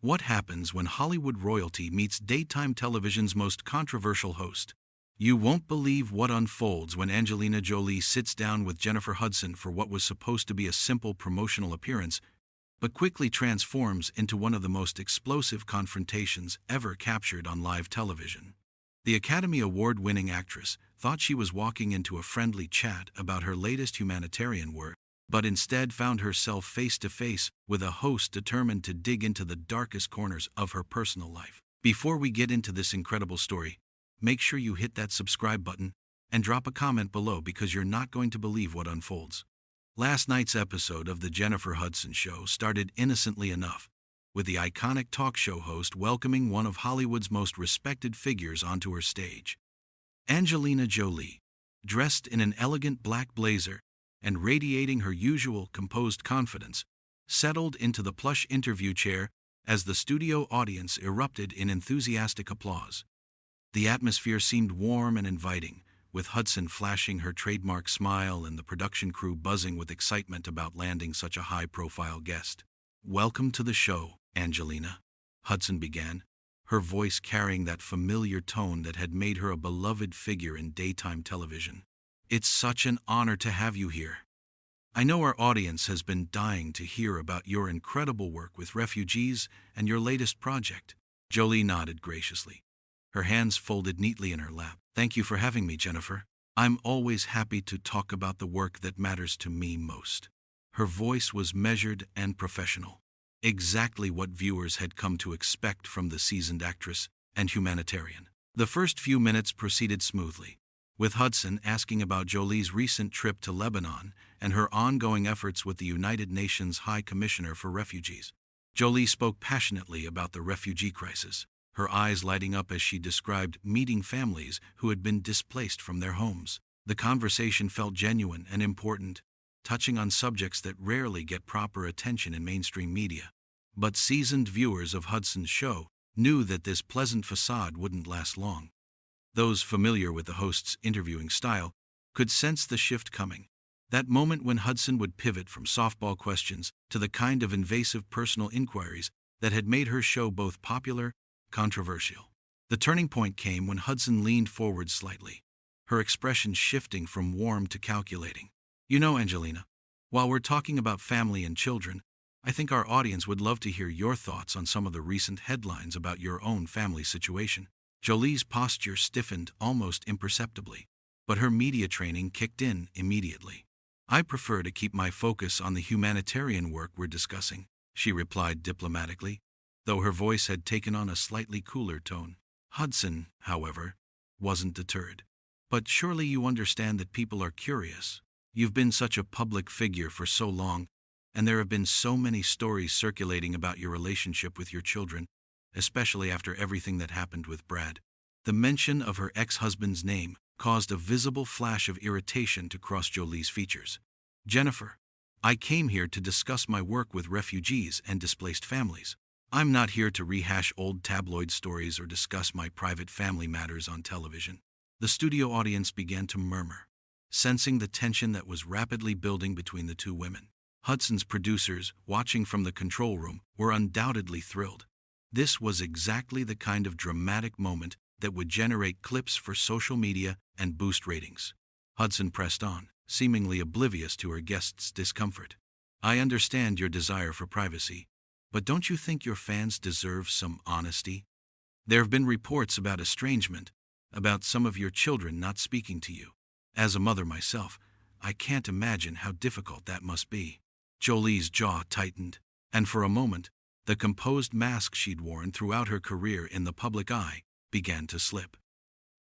What happens when Hollywood royalty meets daytime television's most controversial host? You won't believe what unfolds when Angelina Jolie sits down with Jennifer Hudson for what was supposed to be a simple promotional appearance, but quickly transforms into one of the most explosive confrontations ever captured on live television. The Academy Award-winning actress thought she was walking into a friendly chat about her latest humanitarian work, but instead found herself face-to-face with a host determined to dig into the darkest corners of her personal life. Before we get into this incredible story, make sure you hit that subscribe button and drop a comment below because you're not going to believe what unfolds. Last night's episode of The Jennifer Hudson Show started innocently enough, with the iconic talk show host welcoming one of Hollywood's most respected figures onto her stage. Angelina Jolie, dressed in an elegant black blazer and radiating her usual composed confidence, settled into the plush interview chair as the studio audience erupted in enthusiastic applause. The atmosphere seemed warm and inviting, with Hudson flashing her trademark smile and the production crew buzzing with excitement about landing such a high-profile guest. "Welcome to the show, Angelina," Hudson began, her voice carrying that familiar tone that had made her a beloved figure in daytime television. "It's such an honor to have you here. I know our audience has been dying to hear about your incredible work with refugees and your latest project." Jolie nodded graciously, her hands folded neatly in her lap. "Thank you for having me, Jennifer. I'm always happy to talk about the work that matters to me most." Her voice was measured and professional, exactly what viewers had come to expect from the seasoned actress and humanitarian. The first few minutes proceeded smoothly, with Hudson asking about Jolie's recent trip to Lebanon and her ongoing efforts with the United Nations High Commissioner for Refugees. Jolie spoke passionately about the refugee crisis, her eyes lighting up as she described meeting families who had been displaced from their homes. The conversation felt genuine and important, touching on subjects that rarely get proper attention in mainstream media. But seasoned viewers of Hudson's show knew that this pleasant facade wouldn't last long. Those familiar with the host's interviewing style could sense the shift coming, that moment when Hudson would pivot from softball questions to the kind of invasive personal inquiries that had made her show both popular and controversial. The turning point came when Hudson leaned forward slightly, her expression shifting from warm to calculating. "You know, Angelina, while we're talking about family and children, I think our audience would love to hear your thoughts on some of the recent headlines about your own family situation." Jolie's posture stiffened almost imperceptibly, but her media training kicked in immediately. "I prefer to keep my focus on the humanitarian work we're discussing," she replied diplomatically, though her voice had taken on a slightly cooler tone. Hudson, however, wasn't deterred. "But surely you understand that people are curious. You've been such a public figure for so long, and there have been so many stories circulating about your relationship with your children, especially after everything that happened with Brad." The mention of her ex-husband's name caused a visible flash of irritation to cross Jolie's features. "Jennifer, I came here to discuss my work with refugees and displaced families. I'm not here to rehash old tabloid stories or discuss my private family matters on television." The studio audience began to murmur, sensing the tension that was rapidly building between the two women. Hudson's producers, watching from the control room, were undoubtedly thrilled. This was exactly the kind of dramatic moment that would generate clips for social media and boost ratings. Hudson pressed on, seemingly oblivious to her guest's discomfort. "I understand your desire for privacy, but don't you think your fans deserve some honesty? There have been reports about estrangement, about some of your children not speaking to you. As a mother myself, I can't imagine how difficult that must be." Jolie's jaw tightened, and for a moment, the composed mask she'd worn throughout her career in the public eye began to slip.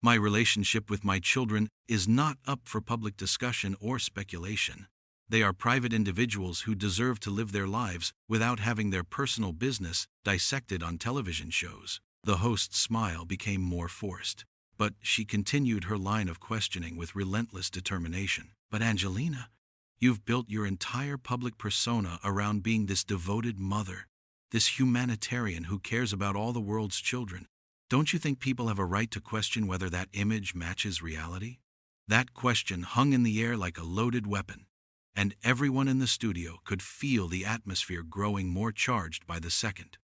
"My relationship with my children is not up for public discussion or speculation. They are private individuals who deserve to live their lives without having their personal business dissected on television shows." The host's smile became more forced, but she continued her line of questioning with relentless determination. "But Angelina, you've built your entire public persona around being this devoted mother, this humanitarian who cares about all the world's children. Don't you think people have a right to question whether that image matches reality?" That question hung in the air like a loaded weapon, and everyone in the studio could feel the atmosphere growing more charged by the second.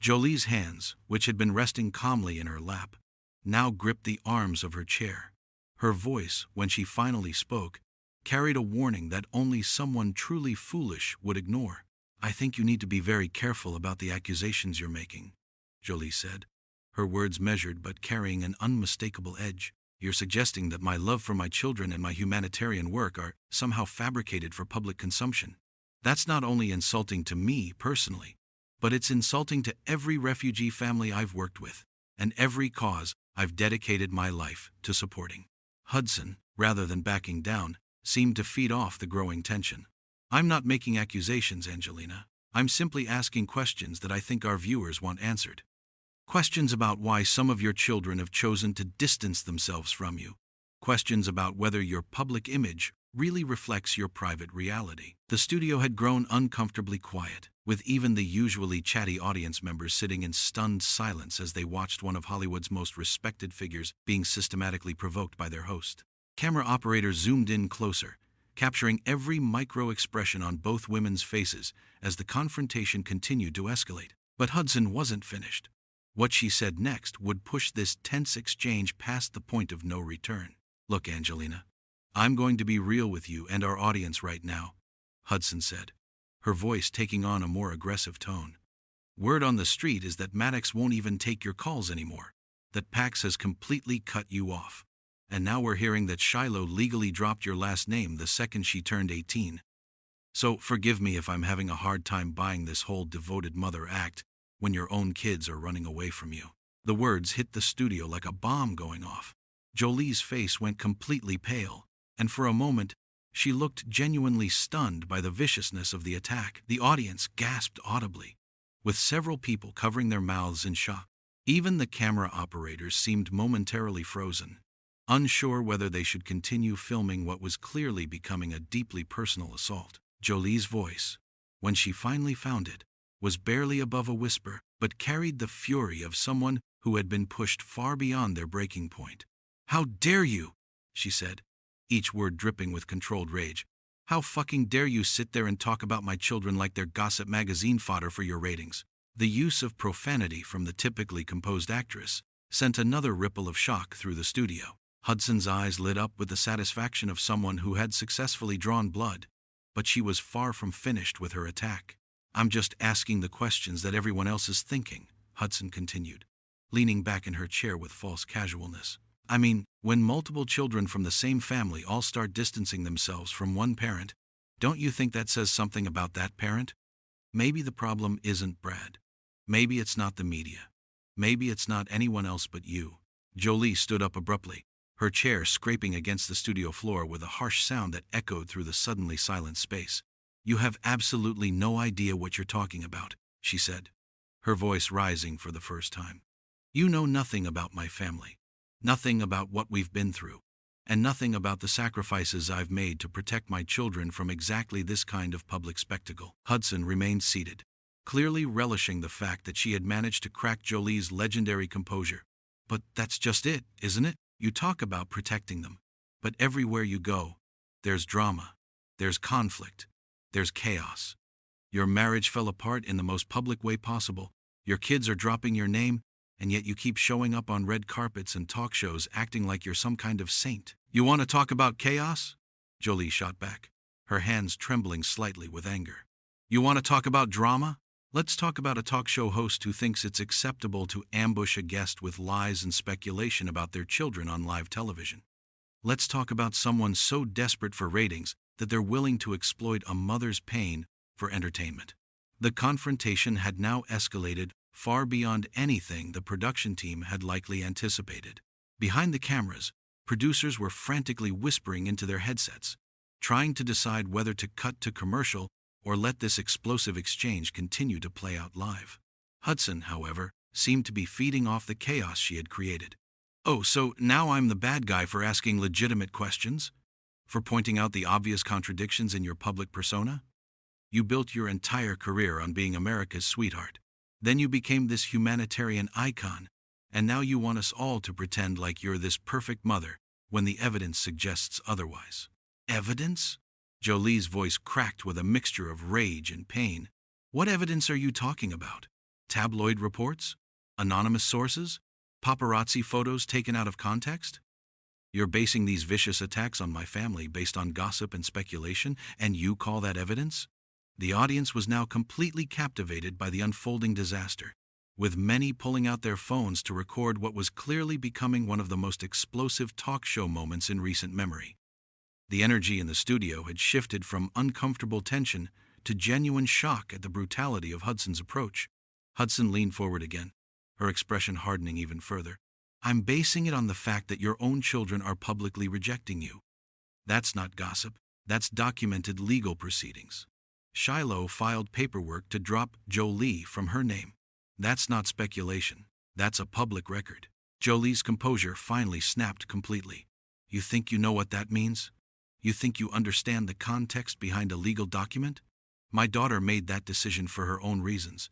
Jolie's hands, which had been resting calmly in her lap, now gripped the arms of her chair. Her voice, when she finally spoke, carried a warning that only someone truly foolish would ignore. "I think you need to be very careful about the accusations you're making," Jolie said, her words measured but carrying an unmistakable edge. "You're suggesting that my love for my children and my humanitarian work are somehow fabricated for public consumption. That's not only insulting to me personally, but it's insulting to every refugee family I've worked with, and every cause I've dedicated my life to supporting." Hudson, rather than backing down, seemed to feed off the growing tension. "I'm not making accusations, Angelina. I'm simply asking questions that I think our viewers want answered. Questions about why some of your children have chosen to distance themselves from you. Questions about whether your public image really reflects your private reality." The studio had grown uncomfortably quiet, with even the usually chatty audience members sitting in stunned silence as they watched one of Hollywood's most respected figures being systematically provoked by their host. Camera operators zoomed in closer, capturing every micro-expression on both women's faces as the confrontation continued to escalate. But Hudson wasn't finished. What she said next would push this tense exchange past the point of no return. "Look, Angelina, I'm going to be real with you and our audience right now," Hudson said, her voice taking on a more aggressive tone. "Word on the street is that Maddox won't even take your calls anymore, that Pax has completely cut you off. And now we're hearing that Shiloh legally dropped your last name the second she turned 18. So forgive me if I'm having a hard time buying this whole devoted mother act when your own kids are running away from you." The words hit the studio like a bomb going off. Jolie's face went completely pale, and for a moment, she looked genuinely stunned by the viciousness of the attack. The audience gasped audibly, with several people covering their mouths in shock. Even the camera operators seemed momentarily frozen, unsure whether they should continue filming what was clearly becoming a deeply personal assault. Jolie's voice, when she finally found it, was barely above a whisper, but carried the fury of someone who had been pushed far beyond their breaking point. "How dare you?" she said, each word dripping with controlled rage. "How fucking dare you sit there and talk about my children like they're gossip magazine fodder for your ratings?" The use of profanity from the typically composed actress sent another ripple of shock through the studio. Hudson's eyes lit up with the satisfaction of someone who had successfully drawn blood, but she was far from finished with her attack. "I'm just asking the questions that everyone else is thinking," Hudson continued, leaning back in her chair with false casualness. "I mean, when multiple children from the same family all start distancing themselves from one parent, don't you think that says something about that parent? Maybe the problem isn't Brad. Maybe it's not the media. Maybe it's not anyone else but you." Jolie stood up abruptly, her chair scraping against the studio floor with a harsh sound that echoed through the suddenly silent space. "You have absolutely no idea what you're talking about," she said, her voice rising for the first time. "You know nothing about my family, nothing about what we've been through, and nothing about the sacrifices I've made to protect my children from exactly this kind of public spectacle." Hudson remained seated, clearly relishing the fact that she had managed to crack Jolie's legendary composure. "But that's just it, isn't it? You talk about protecting them, but everywhere you go, there's drama, there's conflict, there's chaos. Your marriage fell apart in the most public way possible, your kids are dropping your name, and yet you keep showing up on red carpets and talk shows acting like you're some kind of saint. You want to talk about chaos?" Jolie shot back, her hands trembling slightly with anger. "You want to talk about drama? Let's talk about a talk show host who thinks it's acceptable to ambush a guest with lies and speculation about their children on live television. Let's talk about someone so desperate for ratings that they're willing to exploit a mother's pain for entertainment." The confrontation had now escalated far beyond anything the production team had likely anticipated. Behind the cameras, producers were frantically whispering into their headsets, trying to decide whether to cut to commercial or let this explosive exchange continue to play out live. Hudson, however, seemed to be feeding off the chaos she had created. "Oh, so now I'm the bad guy for asking legitimate questions? For pointing out the obvious contradictions in your public persona? You built your entire career on being America's sweetheart. Then you became this humanitarian icon, and now you want us all to pretend like you're this perfect mother when the evidence suggests otherwise." "Evidence?" Jolie's voice cracked with a mixture of rage and pain. "What evidence are you talking about? Tabloid reports? Anonymous sources? Paparazzi photos taken out of context? You're basing these vicious attacks on my family based on gossip and speculation, and you call that evidence? The audience was now completely captivated by the unfolding disaster, with many pulling out their phones to record what was clearly becoming one of the most explosive talk show moments in recent memory. The energy in the studio had shifted from uncomfortable tension to genuine shock at the brutality of Hudson's approach. Hudson leaned forward again, her expression hardening even further. I'm basing it on the fact that your own children are publicly rejecting you. That's not gossip, that's documented legal proceedings. Shiloh filed paperwork to drop Jolie from her name. That's not speculation, that's a public record. Jolie's composure finally snapped completely. You think you know what that means? You think you understand the context behind a legal document? My daughter made that decision for her own reasons.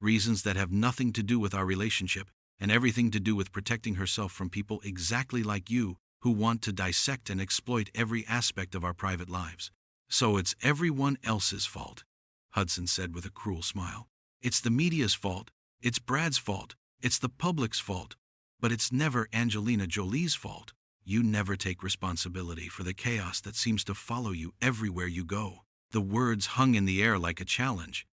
Reasons that have nothing to do with our relationship and everything to do with protecting herself from people exactly like you who want to dissect and exploit every aspect of our private lives. So it's everyone else's fault, Hudson said with a cruel smile. It's the media's fault, it's Brad's fault, it's the public's fault, but it's never Angelina Jolie's fault. You never take responsibility for the chaos that seems to follow you everywhere you go. The words hung in the air like a challenge,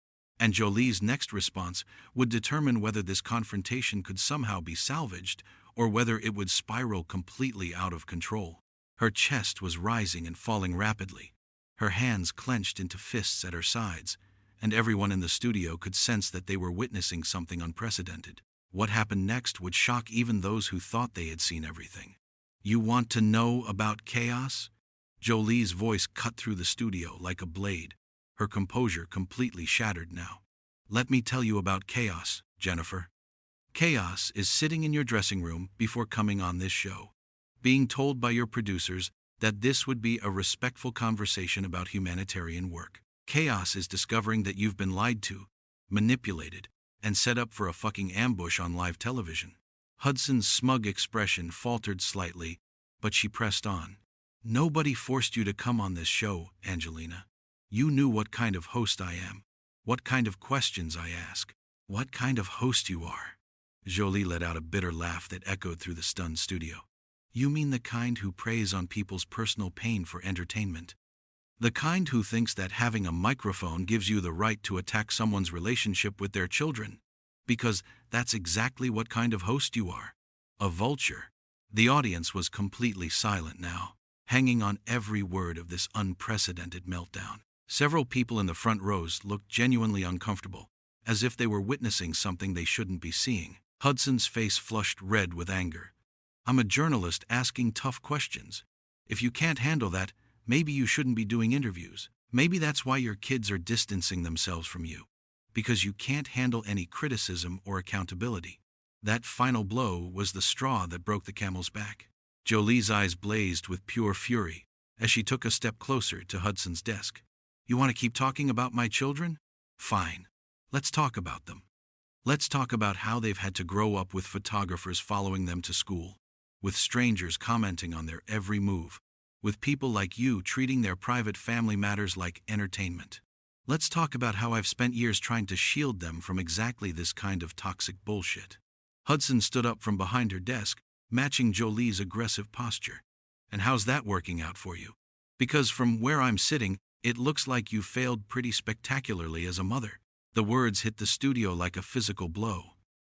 and Jolie's next response would determine whether this confrontation could somehow be salvaged or whether it would spiral completely out of control. Her chest was rising and falling rapidly, her hands clenched into fists at her sides, and everyone in the studio could sense that they were witnessing something unprecedented. What happened next would shock even those who thought they had seen everything. You want to know about chaos? Jolie's voice cut through the studio like a blade, her composure completely shattered now. Let me tell you about chaos, Jennifer. Chaos is sitting in your dressing room before coming on this show, being told by your producers that this would be a respectful conversation about humanitarian work. Chaos is discovering that you've been lied to, manipulated, and set up for a fucking ambush on live television. Hudson's smug expression faltered slightly, but she pressed on. Nobody forced you to come on this show, Angelina. You knew what kind of host I am, what kind of questions I ask, what kind of host you are. Jolie let out a bitter laugh that echoed through the stunned studio. You mean the kind who preys on people's personal pain for entertainment? The kind who thinks that having a microphone gives you the right to attack someone's relationship with their children? Because that's exactly what kind of host you are. A vulture. The audience was completely silent now, hanging on every word of this unprecedented meltdown. Several people in the front rows looked genuinely uncomfortable, as if they were witnessing something they shouldn't be seeing. Hudson's face flushed red with anger. I'm a journalist asking tough questions. If you can't handle that, maybe you shouldn't be doing interviews. Maybe that's why your kids are distancing themselves from you. Because you can't handle any criticism or accountability. That final blow was the straw that broke the camel's back. Jolie's eyes blazed with pure fury as she took a step closer to Hudson's desk. You want to keep talking about my children? Fine. Let's talk about them. Let's talk about how they've had to grow up with photographers following them to school, with strangers commenting on their every move, with people like you treating their private family matters like entertainment. Let's talk about how I've spent years trying to shield them from exactly this kind of toxic bullshit. Hudson stood up from behind her desk, matching Jolie's aggressive posture. And how's that working out for you? Because from where I'm sitting, it looks like you failed pretty spectacularly as a mother. The words hit the studio like a physical blow.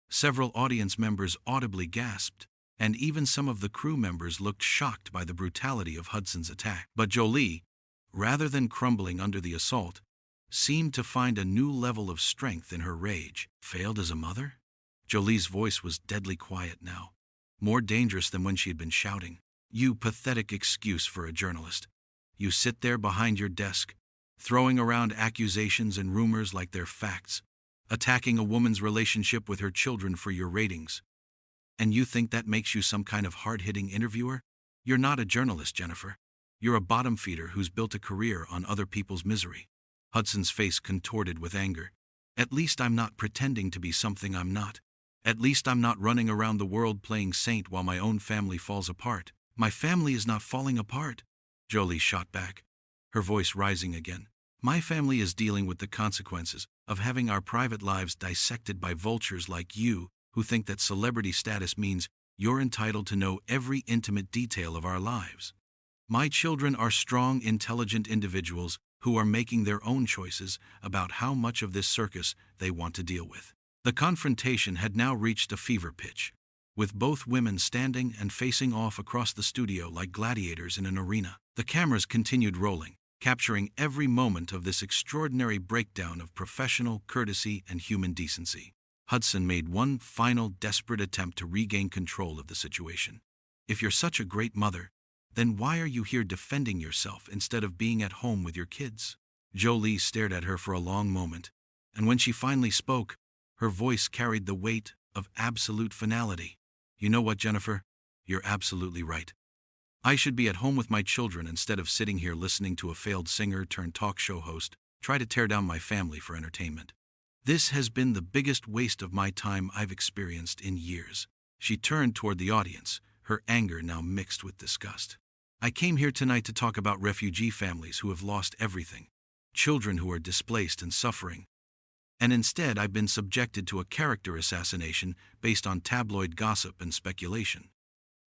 Several audience members audibly gasped, and even some of the crew members looked shocked by the brutality of Hudson's attack. But Jolie, rather than crumbling under the assault, seemed to find a new level of strength in her rage. Failed as a mother? Jolie's voice was deadly quiet now, more dangerous than when she had been shouting. You pathetic excuse for a journalist. You sit there behind your desk, throwing around accusations and rumors like they're facts, attacking a woman's relationship with her children for your ratings. And you think that makes you some kind of hard-hitting interviewer? You're not a journalist, Jennifer. You're a bottom feeder who's built a career on other people's misery. Hudson's face contorted with anger. At least I'm not pretending to be something I'm not. At least I'm not running around the world playing saint while my own family falls apart. My family is not falling apart, Jolie shot back, her voice rising again. My family is dealing with the consequences of having our private lives dissected by vultures like you who think that celebrity status means you're entitled to know every intimate detail of our lives. My children are strong, intelligent individuals who are making their own choices about how much of this circus they want to deal with. The confrontation had now reached a fever pitch, with both women standing and facing off across the studio like gladiators in an arena. The cameras continued rolling, capturing every moment of this extraordinary breakdown of professional courtesy and human decency. Hudson made one final desperate attempt to regain control of the situation. If you're such a great mother, then why are you here defending yourself instead of being at home with your kids? Jolie stared at her for a long moment, and when she finally spoke, her voice carried the weight of absolute finality. You know what, Jennifer? You're absolutely right. I should be at home with my children instead of sitting here listening to a failed singer turned talk show host try to tear down my family for entertainment. This has been the biggest waste of my time I've experienced in years. She turned toward the audience, her anger now mixed with disgust. I came here tonight to talk about refugee families who have lost everything, children who are displaced and suffering. And instead I've been subjected to a character assassination based on tabloid gossip and speculation.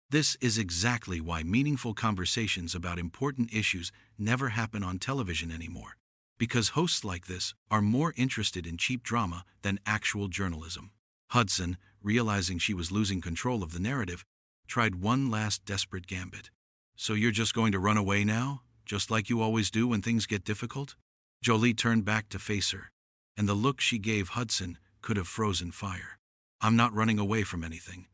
This is exactly why meaningful conversations about important issues never happen on television anymore. Because hosts like this are more interested in cheap drama than actual journalism. Hudson, realizing she was losing control of the narrative, tried one last desperate gambit. So you're just going to run away now, just like you always do when things get difficult? Jolie turned back to face her, and the look she gave Hudson could have frozen fire. I'm not running away from anything.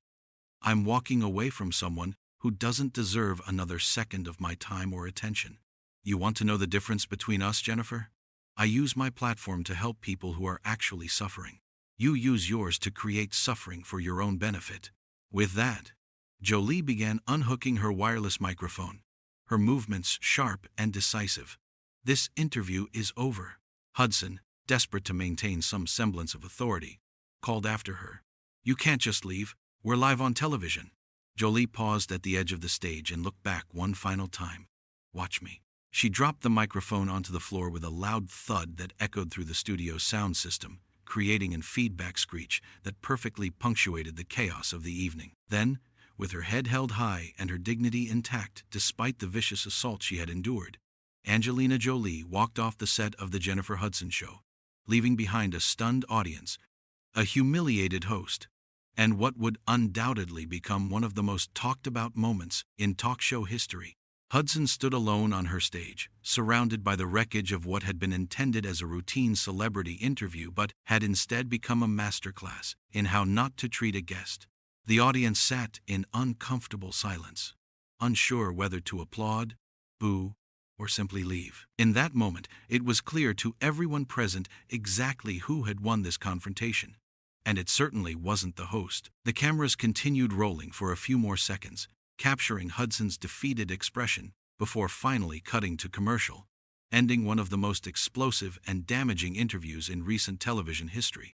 I'm walking away from someone who doesn't deserve another second of my time or attention. You want to know the difference between us, Jennifer? I use my platform to help people who are actually suffering. You use yours to create suffering for your own benefit. With that, Jolie began unhooking her wireless microphone, her movements sharp and decisive. This interview is over. Hudson, desperate to maintain some semblance of authority, called after her. You can't just leave. We're live on television. Jolie paused at the edge of the stage and looked back one final time. Watch me. She dropped the microphone onto the floor with a loud thud that echoed through the studio's sound system, creating a feedback screech that perfectly punctuated the chaos of the evening. Then, with her head held high and her dignity intact despite the vicious assault she had endured, Angelina Jolie walked off the set of The Jennifer Hudson Show, leaving behind a stunned audience, a humiliated host, and what would undoubtedly become one of the most talked-about moments in talk show history. Hudson stood alone on her stage, surrounded by the wreckage of what had been intended as a routine celebrity interview but had instead become a masterclass in how not to treat a guest. The audience sat in uncomfortable silence, unsure whether to applaud, boo, or simply leave. In that moment, it was clear to everyone present exactly who had won this confrontation. And it certainly wasn't the host. The cameras continued rolling for a few more seconds, capturing Hudson's defeated expression before finally cutting to commercial, ending one of the most explosive and damaging interviews in recent television history.